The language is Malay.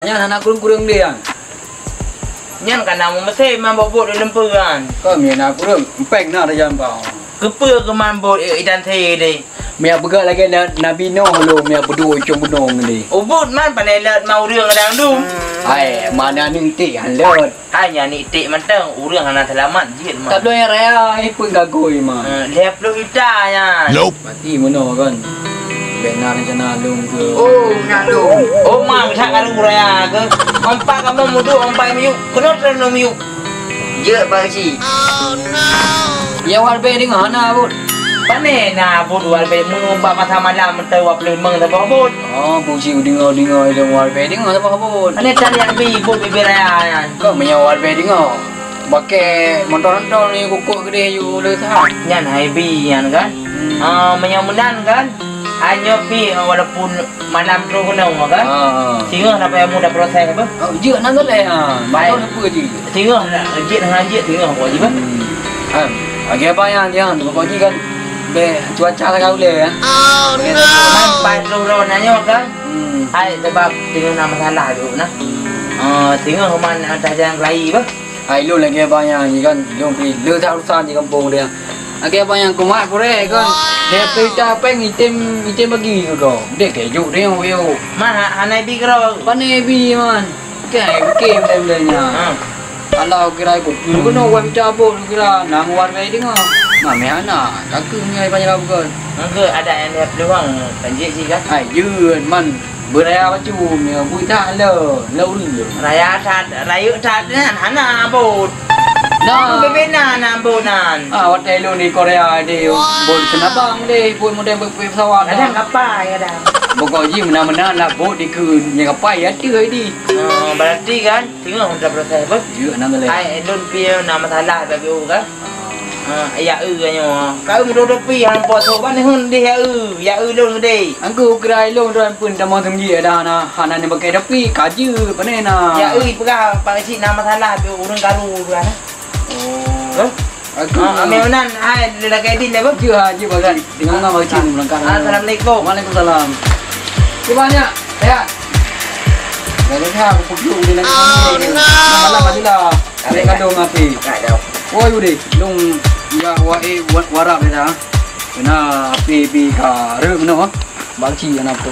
Nya anak kurung-kurung dia. Nyan kan nama mesti mambot di lempuran. Kau mina kurung empeng na dah jambau. Kepa ke mambot idan the deh. Mia begat lagi Nabi Nuh lu mia berdua ujung gunung ni. Ubud man panelat mauរឿងkadang tu. Hai, mana ni tik halut. Hanya ni tik mantang urang hana selamat jit mah. Tak boleh raya pun gagoi mah. Lep lu ita ya. Nope. Mati mana kan. Benar rencana lung ke. Oh, nalung. Oh, mah bisa kalau raya ke. Ompak kamu mudu ompak miu. Kenapa terlalu miu? Je bagi. Oh no. Ya warbe dengan hana pun. Pane na bud warbe mu ba masa malam mentau wa pelun meng tak bud. Oh, puji dengar dong warbe dengar apa pun. Ane tan yang bi bud bi raya. Kau punya warbe dengar. Pakai motor-motor ni kukuk gede you le tak. Nyan hai bi yan kan. Menyamunan kan. Hanya bi walaupun malam tu kena kan. Singa apa yang mudah proses apa? Oh, je nak leh ah. Motor apa je. Singa jit singa apa je kan. Agi apa yang dia pokoknya kan be cuaca kau le ya. Oh no. Man pai ro nanya kan. Hai sebab tengok nama salah tu nah. Tengok human ada yang lain bah. Hai lu lagi apa yang ni kan lu pergi le tak urusan di kampung dia. Agi apa yang kumat pure kan. Dia cerita peng item bagi tu kau. Dia kejuk dia yo. Man hanai bi kero. Pane bi man. Kai game levelnya. Kalau kira ikut dulu kena web cabut kira nang warga dengar. Nah, mana? Aku punya banyak bukan. Ke ada yang dia peluang banjir sih kan? Ai yeun man beraya baju ni bui tak le lâu ni. Raya tat kan hana bot. Nah, Bebena na bonan. wat lu ni Korea dia. Bot kenabang dia buat model pesawat. Ada kapal ada. Pokoknya mana-mana lah bot di kun yang kapal ya tu di. Berarti kan tengok sudah proses apa? Ya, nama le. Ai don pia nama salah bagi kan? Ya nyo. Kau mudah pi hang po so ban hun di ya lon gede. Aku kira long ran pun dah mau temji dah na hana ni pakai tapi kaju panena. Ya pegah pangsi nama salah tu urang kalu kan. Oh. Aku menan ai lagi din lepas. Je haji bagan dengan nama cing melangkah. Assalamualaikum. Waalaikumsalam. Terima banyak. Ya. Kalau saya aku pergi di negeri. Malam tadi lah. Ada kandung api. Tak ada. Woi udah, long ya warap dah. Kena api ka rem no. Balci anak tu.